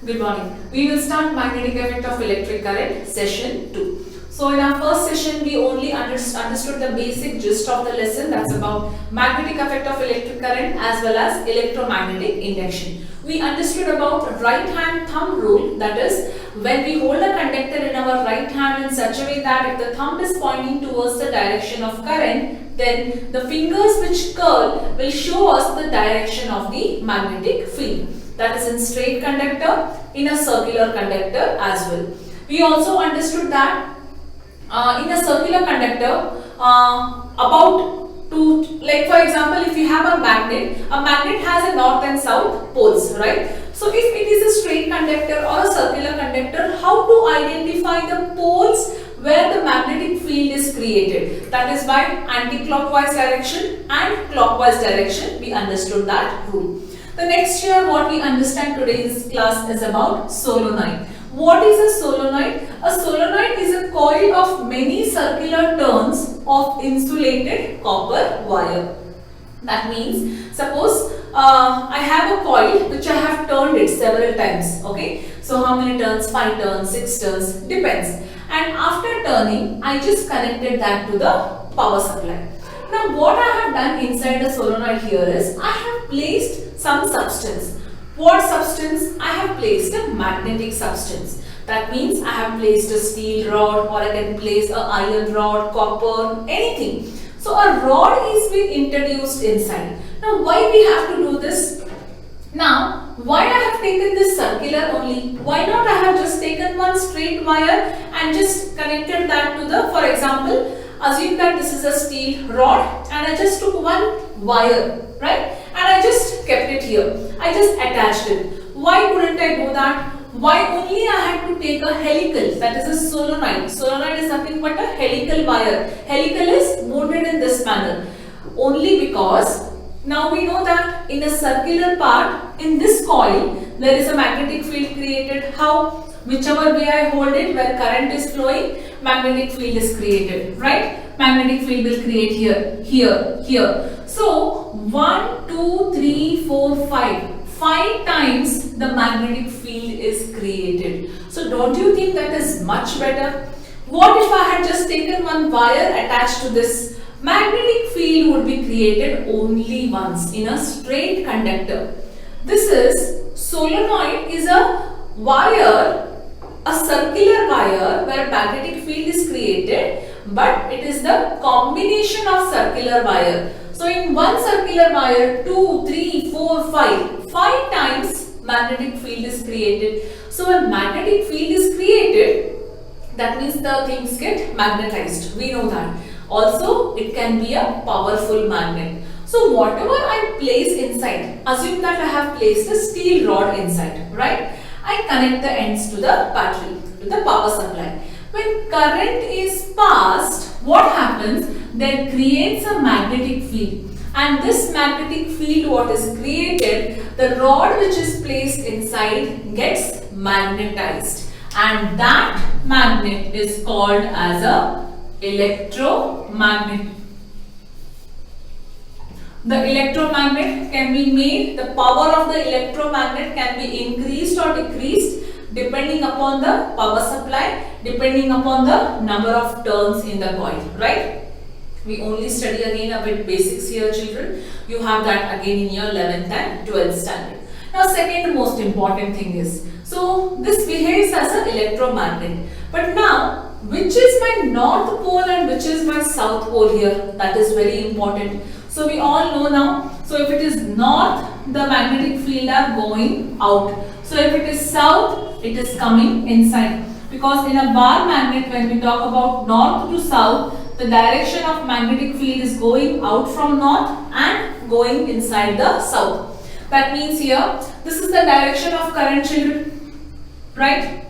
Good morning. We will start magnetic effect of electric current session 2. So in our first session we only understood the basic gist of the lesson, that's about magnetic effect of electric current as well as electromagnetic induction. We understood about right hand thumb rule, that is when we hold a conductor in our right hand in such a way that if the thumb is pointing towards the direction of current, then the fingers which curl will show us the direction of the magnetic field. That is in straight conductor, in a circular conductor as well. We also understood that in a circular conductor, like for example, if you have a magnet has a north and south poles, right? So if it is a straight conductor or a circular conductor, how to identify the poles where the magnetic field is created? That is by anti-clockwise direction and clockwise direction. We understood that rule. The next year what we understand today's class is about solenoid. What is a solenoid? A solenoid is a coil of many circular turns of insulated copper wire. That means, suppose I have a coil which I have turned it several times. Okay, so how many turns? 5 turns, 6 turns, depends. And after turning, I just connected that to the power supply. Now what I have done inside the solenoid here is I have placed some substance. What substance? I have placed a magnetic substance. That means I have placed a steel rod, or I can place a iron rod, copper, anything. So a rod is being introduced inside. Now why we have to do this? Now why I have taken this circular only? Why not I have just taken one straight wire and just connected that to the, for example, assume that this is a steel rod and I just took one wire, right? And I just kept it here. I just attached it. Why couldn't I do that? Why only I had to take a helical, that is a solenoid. Solenoid is nothing but a helical wire. Helical is wounded in this manner. Only because now we know that in a circular part, in this coil, there is a magnetic field created. How? Whichever way I hold it, where current is flowing, magnetic field is created, right? Magnetic field will create here, here, here. So 1, 2, 3, 4, 5. 5 times the magnetic field is created. So don't you think that is much better? What if I had just taken one wire attached to this? Magnetic field would be created only once in a straight conductor. This is solenoid is a wire, a circular wire where magnetic field is created, but it is the combination of circular wire. So in one circular wire, 2, 3, 4, 5 times magnetic field is created. So when magnetic field is created, that means the things get magnetized. We know that. Also, it can be a powerful magnet. So whatever I place inside, assume that I have placed a steel rod inside, right? I connect the ends to the battery, to the power supply. When current is passed, what happens? There creates a magnetic field. And this magnetic field, what is created, the rod which is placed inside gets magnetized. And that magnet is called as a electromagnet. The electromagnet can be made, the power of the electromagnet can be increased or decreased depending upon the power supply, depending upon the number of turns in the coil, right? We only study again a bit basics here, children. You have that again in your 11th and 12th standard. Now second most important thing is, so this behaves as an electromagnet. But now, which is my north pole and which is my south pole here? That is very important. So we all know now, so if it is north, the magnetic field are going out. So if it is south, it is coming inside. Because in a bar magnet, when we talk about north to south, the direction of magnetic field is going out from north and going inside the south. That means here, this is the direction of current, children, right?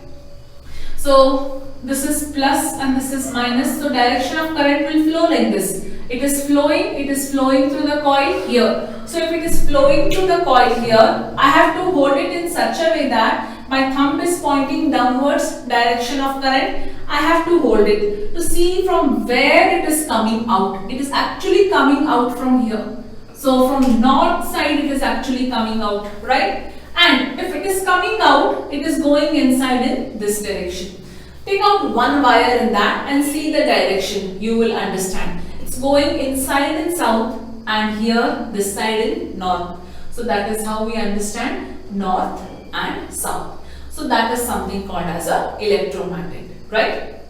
So this is plus and this is minus. So direction of current will flow like this. It is flowing through the coil here. So if it is flowing through the coil here, I have to hold it in such a way that my thumb is pointing downwards, direction of current. I have to hold it to see from where it is coming out. It is actually coming out from here. So from north side it is actually coming out, right? and if it is coming out, it is going inside in this direction. Take out one wire in that and see the direction. You will understand. It's going inside in south and here this side in north. So that is how we understand north and south. So that is something called as a electromagnet, right?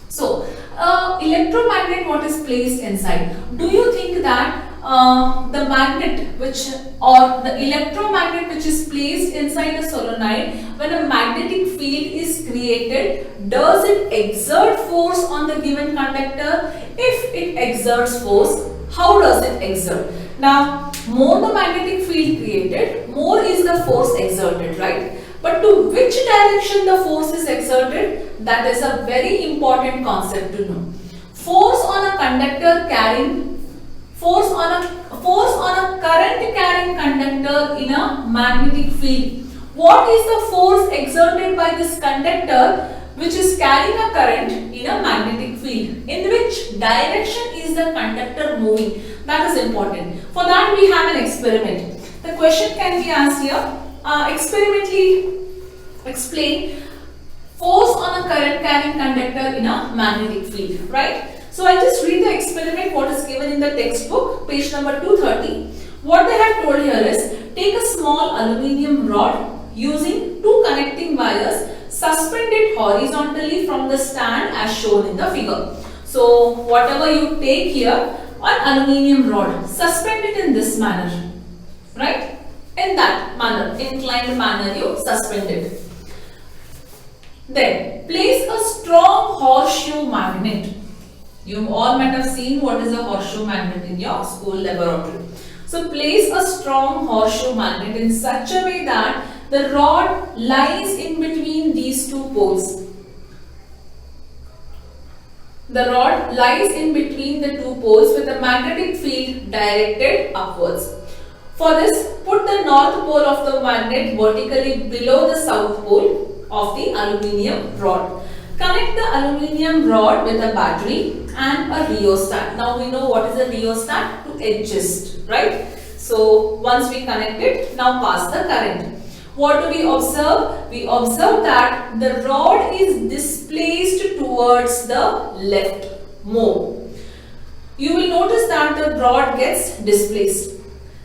So electromagnet, what is placed inside? Do you think that the magnet the electromagnet which is placed inside a solenoid, when a magnetic field is created, does it exert force on the given conductor? If it exerts force, how does it exert? Now, more the magnetic field created, more is the force exerted, right? But to which direction the force is exerted? That is a very important concept to know. Force on a conductor carrying force on a current carrying conductor in a magnetic field. What is the force exerted by this conductor which is carrying a current in a magnetic field? In which direction is the conductor moving? That is important. For that we have an experiment. The question can be asked here. Experimentally explain force on a current carrying conductor in a magnetic field, right? So I'll just read the experiment what is given in the textbook, page number 230. What they have told here is, take a small aluminium rod using two connecting wires, suspend it horizontally from the stand as shown in the figure. So whatever you take here, an aluminium rod, suspend it in this manner, right? In that manner, inclined manner you suspend it. Then place a strong horseshoe magnet. You all might have seen what is a horseshoe magnet in your school laboratory. So place a strong horseshoe magnet in such a way that the rod lies in between these two poles. The rod lies in between the two poles with a magnetic field directed upwards. For this, put the north pole of the magnet vertically below the south pole of the aluminium rod. Connect the aluminium rod with a battery and a rheostat. Now we know what is a rheostat, to adjust, right? So once we connect it, now pass the current. What do we observe? We observe that the rod is displaced towards the left more. You will notice that the rod gets displaced.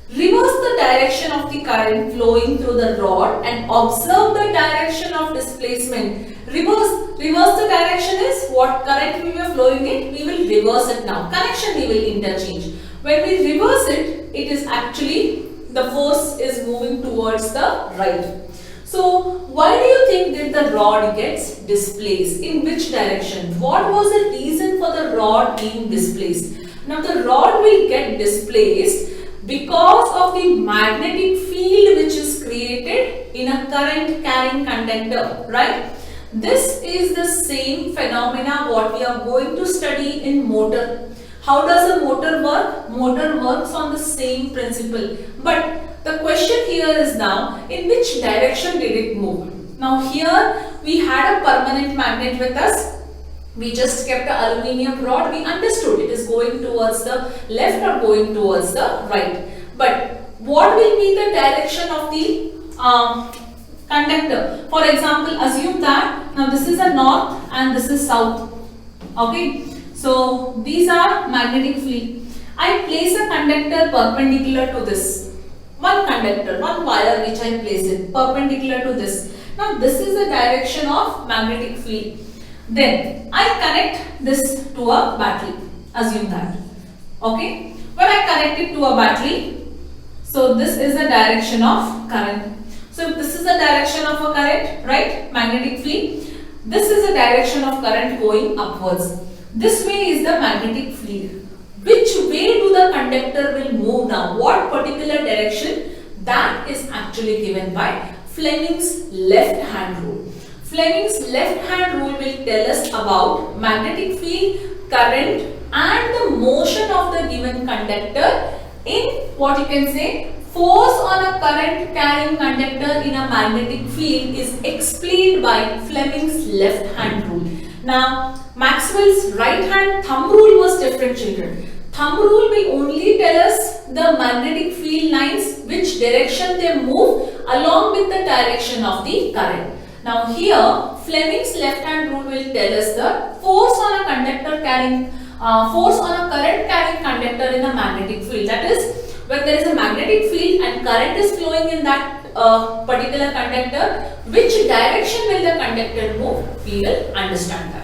Reverse the direction of the current flowing through the rod and observe the direction of displacement. Reverse the direction is what current we were flowing in, we will reverse it now. Connection we will interchange. When we reverse it, it is actually the force is moving towards the right. So why do you think that the rod gets displaced? In which direction? What was the reason for the rod being displaced? Now the rod will get displaced because of the magnetic field which is created in a current carrying conductor, right? This is the same phenomena what we are going to study in motor. How does a motor work? Motor works on the same principle. But the question here is now, in which direction did it move? Now here we had a permanent magnet with us. We just kept the aluminium rod. We understood it is going towards the left or going towards the right. But what will be the direction of the conductor? For example, assume that now this is a north and this is south. Okay. So these are magnetic field. I place a conductor perpendicular to this. One conductor, one wire which I place it perpendicular to this. Now this is the direction of magnetic field. Then I connect this to a battery. Assume that. Okay. When I connect it to a battery, so this is the direction of current. So this is the direction of a current, right? Magnetic field. This is the direction of current going upwards. This way is the magnetic field. Which way do the conductor will move now? What particular direction? That is actually given by Fleming's left hand rule. Fleming's left hand rule will tell us about magnetic field, current and the motion of the given conductor in what you can say force on a current carrying conductor in a magnetic field is explained by Fleming's left hand rule. Now Maxwell's right hand thumb rule was different, children. Thumb rule will only tell us the magnetic field lines, which direction they move along with the direction of the current. Now here Fleming's left hand rule will tell us the force on a conductor carrying force on a current carrying conductor in a magnetic field. That is, when there is a magnetic field and current is flowing in that particular conductor, which direction will the conductor move? We will understand that.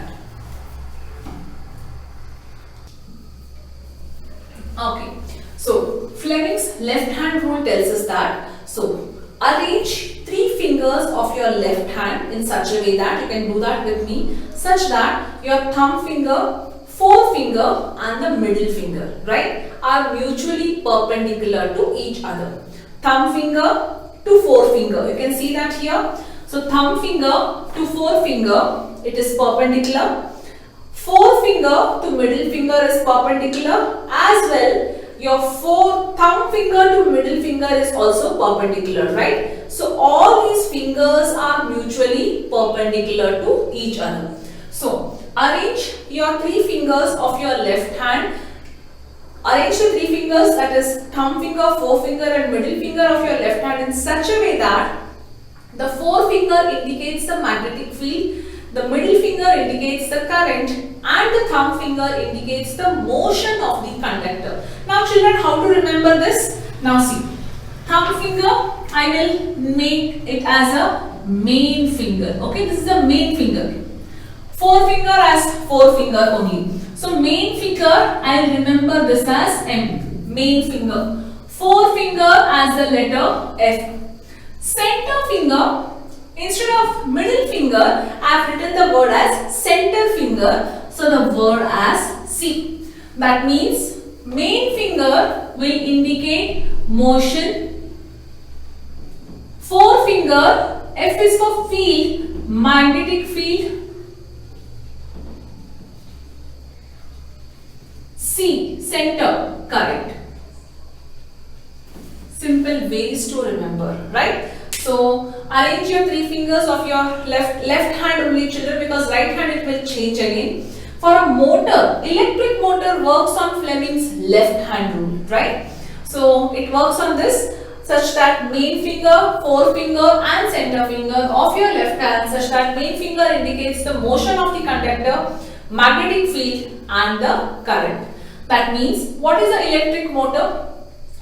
Okay, so Fleming's left hand rule tells us that, so arrange 3 fingers of your left hand in such a way that, you can do that with me, such that your thumb finger, forefinger and the middle finger, right, are mutually perpendicular to each other. Thumb finger to forefinger, you can see that here. So thumb finger to forefinger, it is perpendicular. Forefinger to middle finger is perpendicular, as well your thumb finger to middle finger is also perpendicular, right? So all these fingers are mutually perpendicular to each other. So arrange your 3 fingers of your left hand. Arrange the 3 fingers, that is thumb finger, forefinger and middle finger of your left hand in such a way that the forefinger indicates the magnetic field, the middle finger indicates the current and the thumb finger indicates the motion of the conductor. Now children, how to remember this? Now see, thumb finger, I will make it as a main finger. Okay, this is the main finger. Forefinger as forefinger only. So main finger, I will remember this as M. Main finger. Forefinger as the letter F. Center finger, instead of middle finger, I have written the word as center finger. So the word as C. That means main finger will indicate motion. Forefinger, F is for field, magnetic field. C, center, current. Simple ways to remember, right? So arrange your 3 fingers of your left hand only children, because right hand it will change again. For a motor, electric motor works on Fleming's left hand rule, right? So it works on this such that main finger, forefinger and center finger of your left hand, such that main finger indicates the motion of the conductor, magnetic field and the current. That means, what is an electric motor?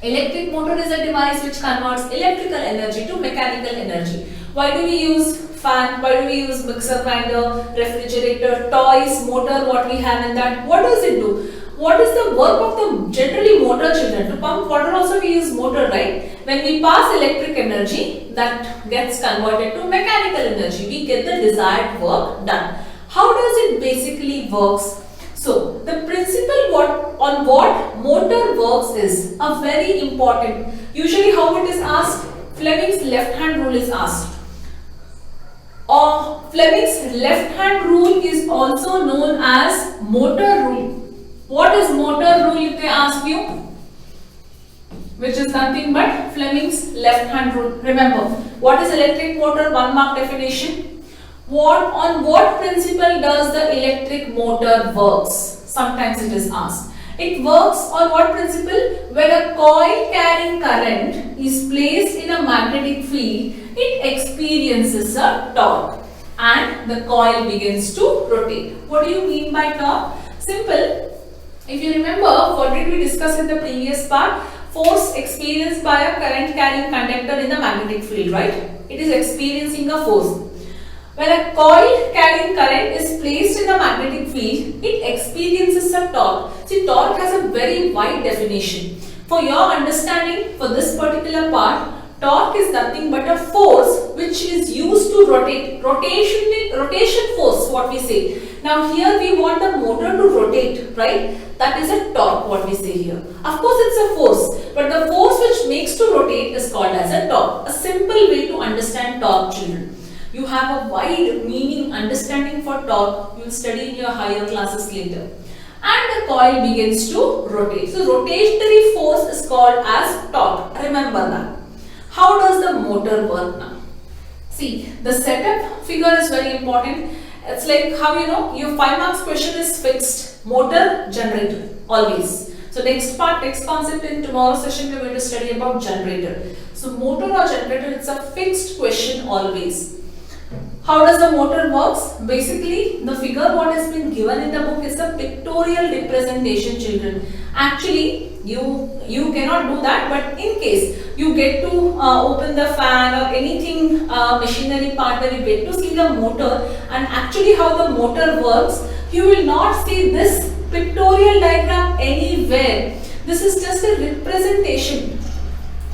Electric motor is a device which converts electrical energy to mechanical energy. Why do we use fan? Why do we use mixer grinder, refrigerator, toys, motor, what we have in that? What does it do? What is the work of the generally motor children? To pump water also we use motor, right? When we pass electric energy, that gets converted to mechanical energy. We get the desired work done. How does it basically works? So the principle on what motor works is a very important. Usually how it is asked? Fleming's left hand rule is asked. Or Fleming's left hand rule is also known as motor rule. What is motor rule if they ask you? Which is nothing but Fleming's left hand rule. Remember, what is electric motor? 1 mark definition. On what principle does the electric motor works? Sometimes it is asked. It works on what principle? When a coil carrying current is placed in a magnetic field, it experiences a torque and the coil begins to rotate. What do you mean by torque? Simple. If you remember, what did we discuss in the previous part? Force experienced by a current carrying conductor in the magnetic field, right? It is experiencing a force. When a coil carrying current is placed in the magnetic field, it experiences a torque. See, torque has a very wide definition. For your understanding, for this particular part, torque is nothing but a force which is used to rotate. Rotation force, what we say. Now here we want the motor to rotate, right? That is a torque, what we say here. Of course it's a force, but the force which makes to rotate is called as a torque. A simple way to understand torque, children. You have a wide meaning understanding for torque. You will study in your higher classes later. And the coil begins to rotate. So rotatory force is called as torque. Remember that. How does the motor work now? See, the setup figure is very important. It's like how you know your 5 marks question is fixed. Motor, generator, always. So next part, next concept in tomorrow's session, we are going to study about generator. So motor or generator, it's a fixed question always. How does the motor works? Basically, the figure what has been given in the book is a pictorial representation, children. Actually, you cannot do that, but in case you get to open the fan or anything machinery part where you get to see the motor and actually how the motor works, you will not see this pictorial diagram anywhere. This is just a representation.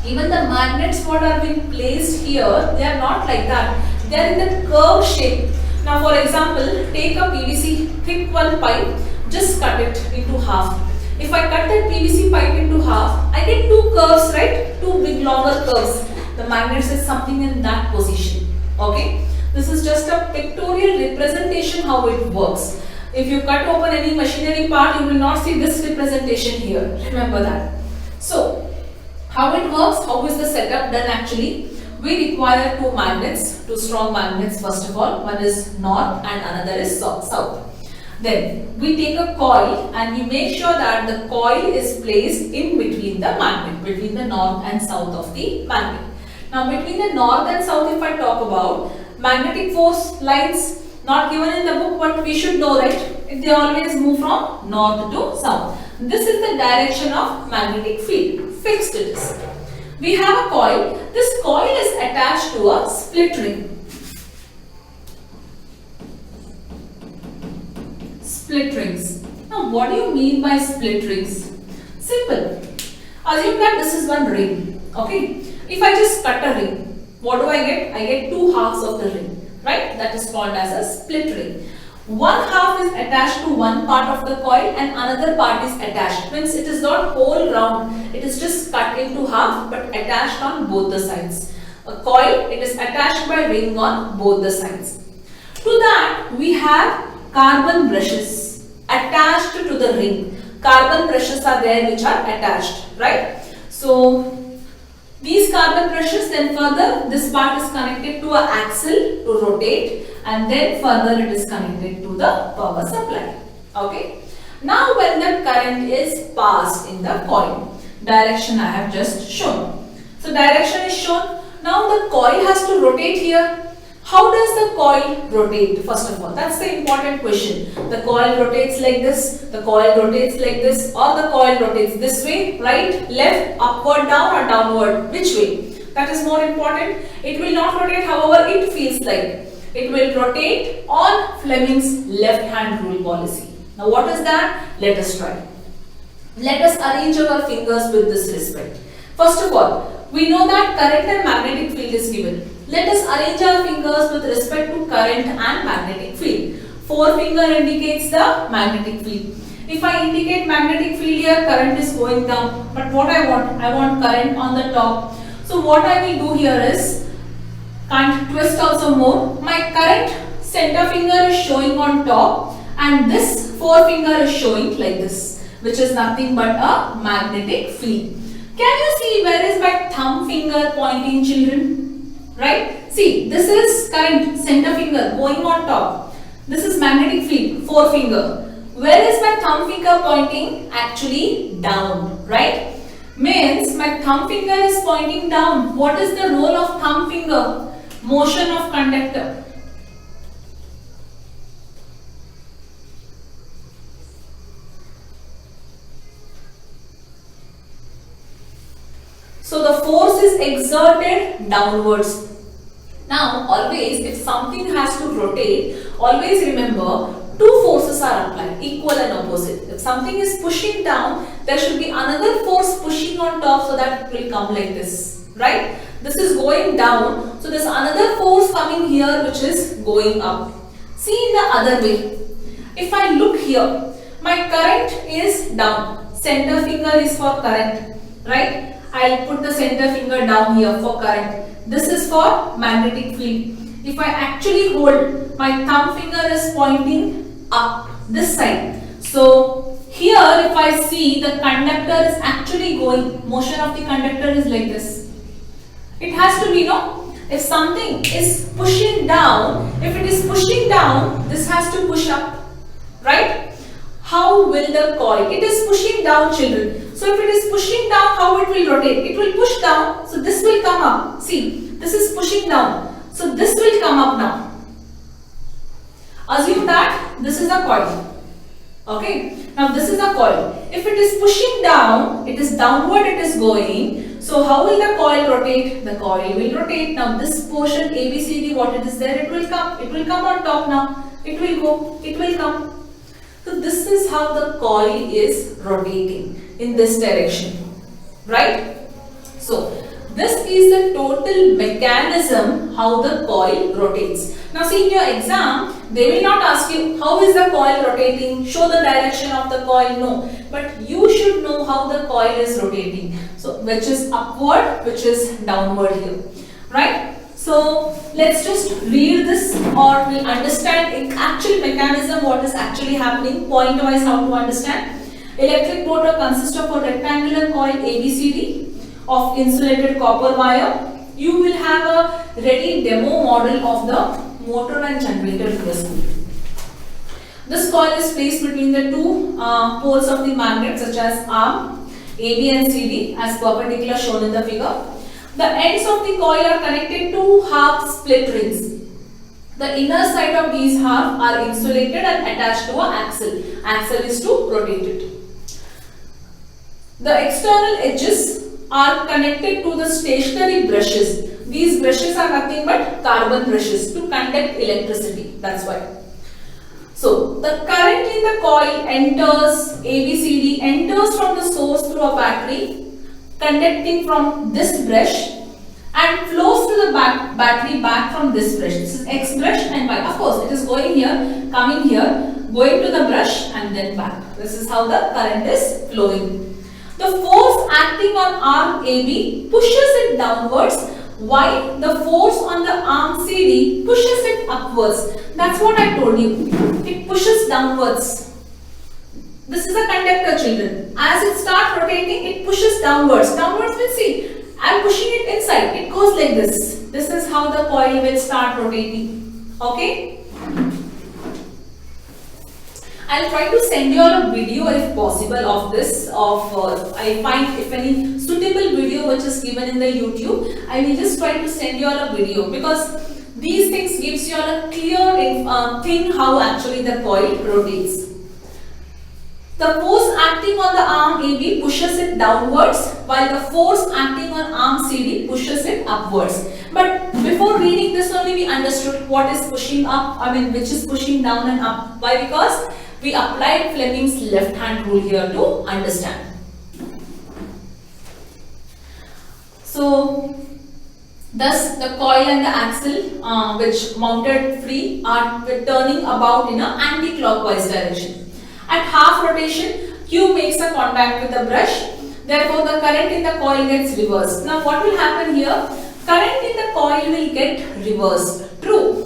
Even the magnets what are being placed here, they are not like that. They are in the curve shape. Now for example, take a PVC thick one pipe, just cut it into half. If I cut that PVC pipe into half, I get two curves, right? Two big longer curves. The magnets is something in that position. Okay? This is just a pictorial representation how it works. If you cut open any machinery part, you will not see this representation here. Remember that. So, how it works? How is the setup done actually? We require two magnets, two strong magnets first of all. One is north and another is south. Then we take a coil and we make sure that the coil is placed in between the magnet, between the north and south of the magnet. Now between the north and south, if I talk about magnetic force lines, not given in the book, but we should know, right? They always move from north to south. This is the direction of magnetic field. Fixed it is. We have a coil. This coil is attached to a split ring. Split rings. Now what do you mean by split rings? Simple. Assume that this is one ring. Okay. If I just cut a ring, what do I get? I get two halves of the ring. Right? That is called as a split ring. One half is attached to one part of the coil and another part is attached. Means it is not whole round. It is just cut into half but attached on both the sides. A coil, it is attached by ring on both the sides. To that, we have carbon brushes attached to the ring. Carbon brushes are there which are attached. Right? So, these carbon brushes, then further this part is connected to an axle to rotate and then further it is connected to the power supply. Okay. Now when the current is passed in the coil, direction I have just shown. So direction is shown. Now the coil has to rotate here. How does the coil rotate? First of all, that's the important question. The coil rotates like this, the coil rotates like this, or the coil rotates this way, right, left, upward, down or downward. Which way? That is more important. It will not rotate however it feels like. It will rotate on Fleming's left hand rule policy. Now what is that? Let us try. Let us arrange our fingers with this respect. First of all, we know that current and magnetic field is given. Let us arrange our fingers with respect to current and magnetic field. Forefinger indicates the magnetic field. If I indicate magnetic field here, current is going down. But what I want current on the top. So what I will do here is, can't twist also more. My current center finger is showing on top and this forefinger is showing like this, which is nothing but a magnetic field. Can you see where is my thumb finger pointing, children? Right? See, this is current center finger going on top. This is magnetic field, forefinger. Where is my thumb finger pointing? Actually down, right? Means my thumb finger is pointing down. What is the role of thumb finger? Motion of conductor. So the force is exerted downwards. Now always if something has to rotate, always remember two forces are applied, equal and opposite. If something is pushing down, there should be another force pushing on top so that it will come like this, right? This is going down, so there's another force coming here which is going up. See in the other way. If I look here, my current is down. Center finger is for current, right? I'll put the center finger down here for current. This is for magnetic field. If I actually hold, my thumb finger is pointing up this side. So here if I see the conductor is actually going, motion of the conductor is like this. It has to be, no? If something is pushing down, if it is pushing down, this has to push up, right? how will the coil, it is pushing down children. So if it is pushing down, how it will rotate? It will push down, so this will come up. See, this is pushing down, so this will come up now. Assume that this is a coil. Okay, now this is a coil. If it is pushing down, it is downward, it is going. So how will the coil rotate? The coil will rotate. Now this portion ABCD, what it is there, it will come on top now. It will go, it will come. So this is how the coil is rotating in this direction, right? So this is the total mechanism how the coil rotates. Now see, in your exam, they will not ask you how is the coil rotating, show the direction of the coil, no. But you should know how the coil is rotating. So which is upward, which is downward here, right? So let's just read this, or we'll understand in actual mechanism what is actually happening, point wise how to understand. Electric motor consists of a rectangular coil ABCD of insulated copper wire. You will have a ready demo model of the motor and generator in the school. This coil is placed between the two poles of the magnet, such as arm AB and CD, as perpendicular shown in the figure. The ends of the coil are connected to half split rings. The inner side of these halves are insulated and attached to an axle. Axle is to rotate it. The external edges are connected to the stationary brushes. These brushes are nothing but carbon brushes to conduct electricity. That's why. So the current in the coil enters ABCD, enters from the source through a battery, conducting from this brush, and flows to the battery back from this brush. This is X brush and Y. Of course, it is going here, coming here, going to the brush and then back. This is how the current is flowing. The force acting on arm AB pushes it downwards, while the force on the arm CD pushes it upwards. That's what I told you. It pushes downwards. This is a conductor, children. As it starts rotating, it pushes downwards. Downwards means, see, I am pushing it inside. It goes like this. This is how the coil will start rotating. Okay? I'll try to send you all a video if possible of this. I find if any suitable video which is given in the YouTube, I will just try to send you all a video, because these things gives you all a clear thing how actually the coil rotates. The force acting on the arm AB pushes it downwards, while the force acting on arm CD pushes it upwards. But before reading this only, we understood what is pushing up, which is pushing down and up. Why? Because we applied Fleming's left hand rule here to understand. So thus the coil and the axle which mounted free are turning about in an anti-clockwise direction. At half rotation, Q makes a contact with the brush. Therefore, the current in the coil gets reversed. Now, what will happen here? Current in the coil will get reversed. True.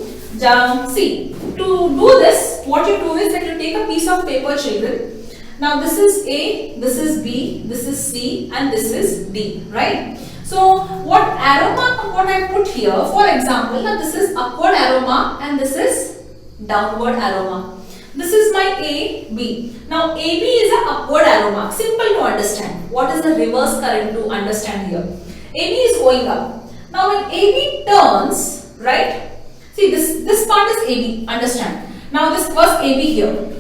See, to do this, what you do is that you take a piece of paper, children. Now, this is A, this is B, this is C, and this is D, right? So, what arrow mark what I put here, for example, now this is upward arrow mark and this is downward arrow mark. This is my A, B. Now AB is an upward arrow mark. Simple to understand. What is the reverse current to understand here? AB is going up. Now when AB turns, right? See, this part is AB. Understand? Now this was AB here.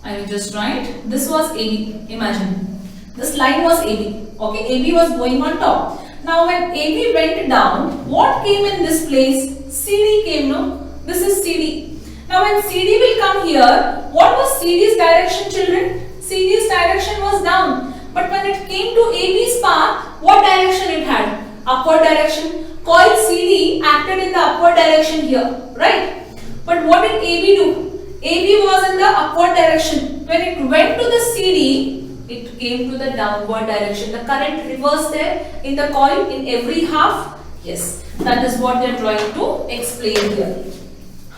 I will just write. This was AB. Imagine. This line was AB. Okay, AB was going on top. Now when AB went down, what came in this place? CD came, no? This is CD. Now when CD will come here, what was CD's direction, children? CD's direction was down. But when it came to AB's path, what direction it had? Upward direction. Coil CD acted in the upward direction here, right? But what did AB do? AB was in the upward direction. When it went to the CD, it came to the downward direction. The current reversed there in the coil in every half. Yes, that is what they are trying to explain here.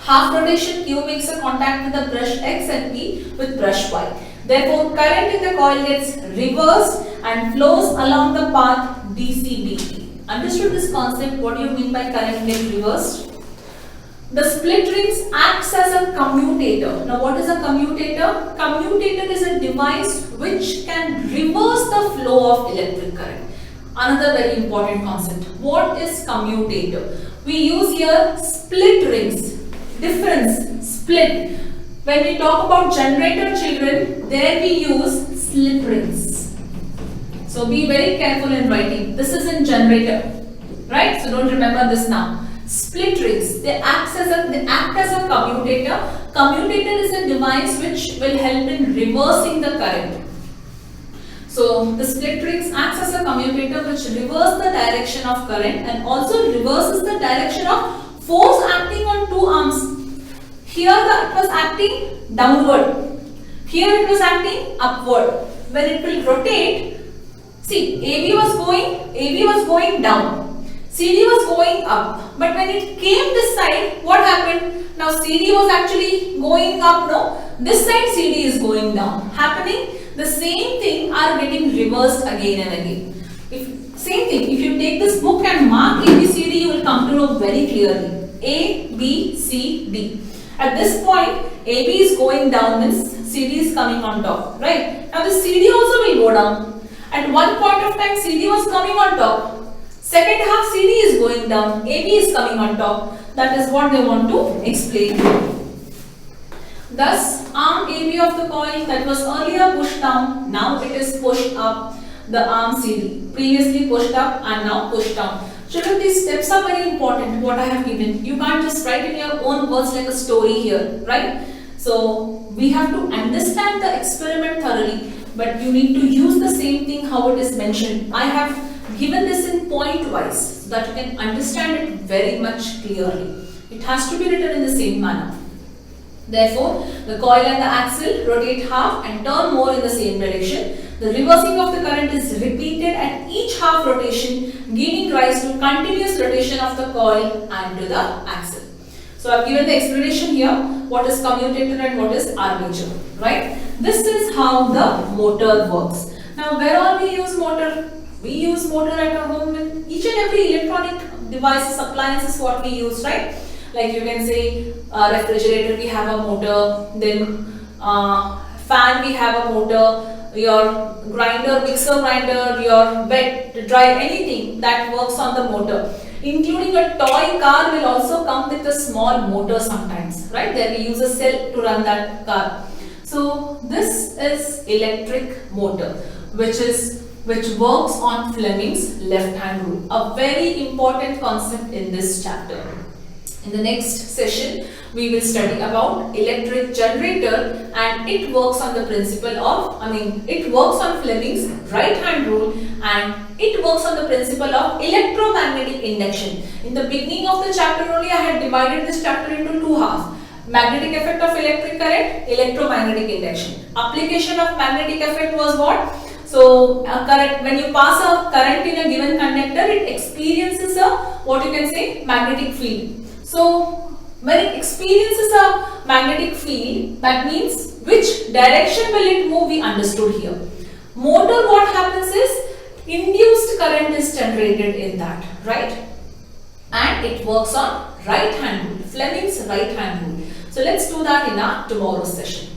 Half rotation, Q makes a contact with the brush X and P with brush Y. Therefore, current in the coil gets reversed and flows along the path DC-DC. Understood this concept? What do you mean by current get reversed? The split rings acts as a commutator. Now what is a commutator? Commutator is a device which can reverse the flow of electric current. Another very important concept. What is commutator? We use here split rings. Difference, split. When we talk about generator children, there we use slip rings. So be very careful in writing. This is in generator, right? So don't remember this now. Split rings, they act as a commutator. Commutator is a device which will help in reversing the current. So the split rings acts as a commutator which reverses the direction of current and also reverses the direction of force acting on two arms. Here it was acting downward. Here it was acting upward. When it will rotate, see, AB was going down. CD was going up. But when it came this side, what happened? Now CD was actually going up, no? This side CD is going down. Happening, the same thing are getting reversed again and again. Same thing, if you take this book and mark ABCD, you will come to know very clearly. A, B, C, D. At this point, AB is going down, means CD is coming on top, right? Now the CD also will go down. At one point of time, CD was coming on top. Second half CD is going down, AB is coming on top. That is what they want to explain. Thus, arm AB of the coil that was earlier pushed down, now it is pushed up. The arm CD, previously pushed up and now pushed down. Children, these steps are very important, what I have given. You can't just write in your own words like a story here, right? So, we have to understand the experiment thoroughly, but you need to use the same thing how it is mentioned. I have given this in point wise so that you can understand it very much clearly. It has to be written in the same manner. Therefore, the coil and the axle rotate half and turn more in the same direction. The reversing of the current is repeated at each half rotation, giving rise to continuous rotation of the coil and to the axle. So I have given the explanation here, what is commutator and what is armature, right? This is how the motor works. Now, where all we use motor? We use motor at our home in each and every electronic devices, appliances what we use, right? Like you can say refrigerator we have a motor, then fan we have a motor, your grinder, mixer grinder, your wet, dry, anything that works on the motor. Including a toy car will also come with a small motor sometimes, right? There we use a cell to run that car. So this is electric motor, which works on Fleming's left hand rule. A very important concept in this chapter. In the next session, we will study about electric generator and it works on the principle of, it works on Fleming's right hand rule and it works on the principle of electromagnetic induction. In the beginning of the chapter only, I had divided this chapter into two halves. Magnetic effect of electric current, electromagnetic induction. Application of magnetic effect was what? So, current, when you pass a current in a given conductor, it experiences a, what you can say, magnetic field. So, when it experiences a magnetic field, that means which direction will it move, we understood here. Motor, what happens is, induced current is generated in that, right? And it works on right hand rule, Fleming's right hand rule. So, let's do that in our tomorrow's session.